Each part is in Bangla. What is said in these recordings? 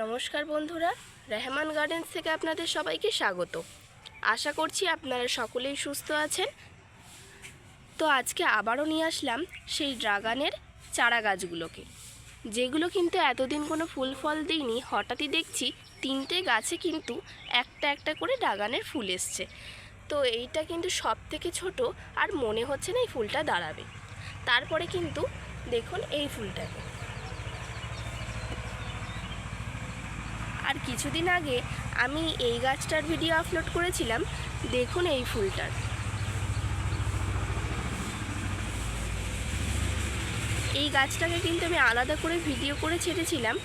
নমস্কার বন্ধুরা, রেহমান গার্ডেন্স থেকে আপনাদের সবাইকে স্বাগত। আশা করছি আপনারা সকলেই সুস্থ আছেন। তো আজকে আবারও নিয়ে আসলাম সেই ড্রাগনের চারা গাছগুলোকে, যেগুলো কিন্তু এতদিন কোনো ফুল ফল দিইনি। হঠাৎই দেখছি 3টে গাছে কিন্তু একটা একটা করে ড্রাগনের ফুল এসছে। তো এইটা কিন্তু সব থেকে ছোট, আর মনে হচ্ছে না এই ফুলটা দাঁড়াবে। তারপরে কিন্তু দেখুন এই ফুলটাকে। আর কিছুদিন আগে আমি এই গাছটার ভিডিও আপলোড করেছিলাম, দেখুন এই ফুলটার। এই গাছটাকে কিন্তু আমি আলাদা করে ভিডিও করে ছেড়েছিলাম।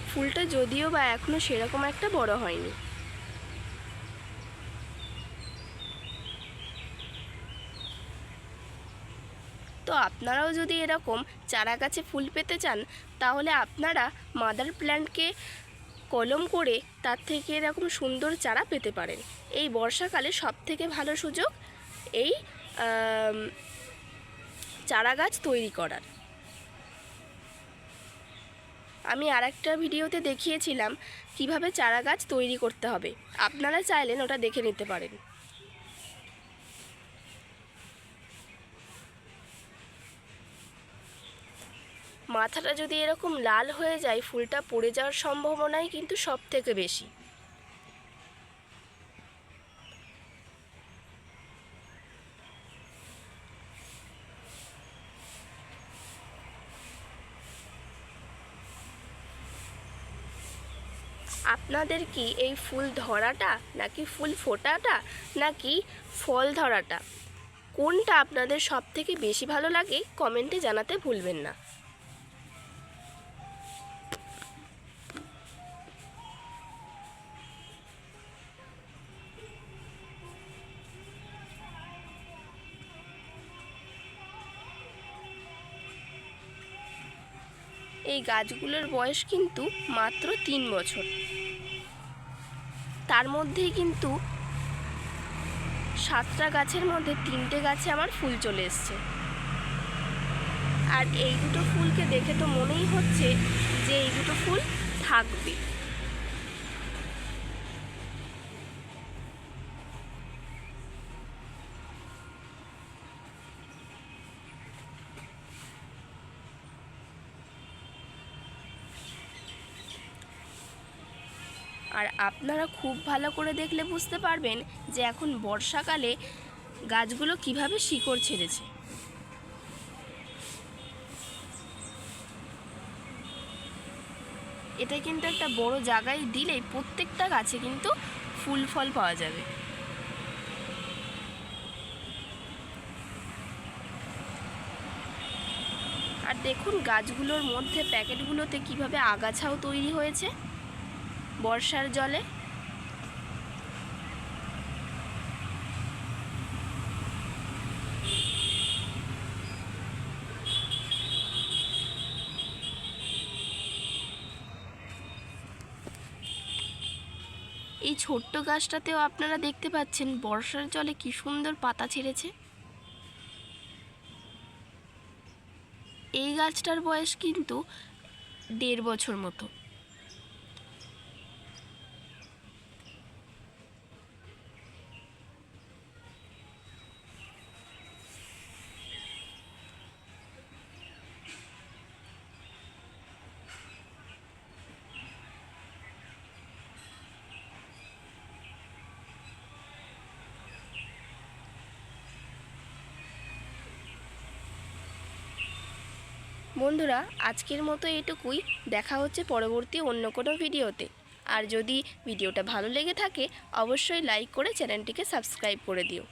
ফুলটা যদিও বা এখনও সেরকম একটা বড় হয়নি। তো আপনারাও যদি এরকম চারা গাছে ফুল পেতে চান, তাহলে আপনারা মাদার প্ল্যান্টকে কলম করে তার থেকে এরকম সুন্দর চারা পেতে পারেন। এই বর্ষাকালে সবথেকে ভালো সুযোগ এই চারা গাছ তৈরি করার। আমি আরেকটা ভিডিওতে দেখিয়েছিলাম কিভাবে চারা গাছ তৈরি করতে হবে, আপনারা চাইলেন ওটা দেখে নিতে পারেন। মাথাটা যদি এরকম লাল হয়ে যায়, ফুলটা পড়ে যাওয়ার সম্ভাবনাই কিন্তু সব থেকে বেশি। আপনাদের কি এই ফুল ধরাটা, নাকি ফুল ফোটাটা, নাকি ফল ধরাটা, কোনটা আপনাদের সব থেকে বেশি ভালো লাগে কমেন্টে জানাতে ভুলবেন না। এই গাছগুলোর বয়স কিন্তু মাত্র 3 বছর। তার মধ্যেই কিন্তু 7টা গাছের মধ্যে 3টে গাছে আমার ফুল চলে এসছে। আর এই দুটো ফুলকে দেখে তো মনেই হচ্ছে যে এই দুটো ফুল থাকবে। আর আপনারা খুব ভালো করে দেখলে বুঝতে পারবেন যে এখন বর্ষাকালে গাছগুলো কিভাবে শিকড় ছেড়েছে। এটা কিন্তু একটা বড় জায়গায় দিলেই প্রত্যেকটা গাছে কিন্তু ফুল ফল পাওয়া যাবে। আর দেখুন গাছগুলোর মধ্যে প্যাকেটগুলোতে কিভাবে আগাছাও তৈরি হয়েছে বর্ষার জলে। এই ছোট্ট গাছটাতেও আপনারা দেখতে পাচ্ছেন বর্ষার জলে কি সুন্দর পাতা ছেড়েছে। এই গাছটার বয়স কিন্তু 1.5 বছর মতো। বন্ধুরা, আজকের মতো এটুকুই। দেখা হচ্ছে পরবর্তী অন্য কোনো ভিডিওতে। আর যদি ভিডিওটা ভালো লেগে থাকে, অবশ্যই লাইক করে চ্যানেলটিকে সাবস্ক্রাইব করে দিও।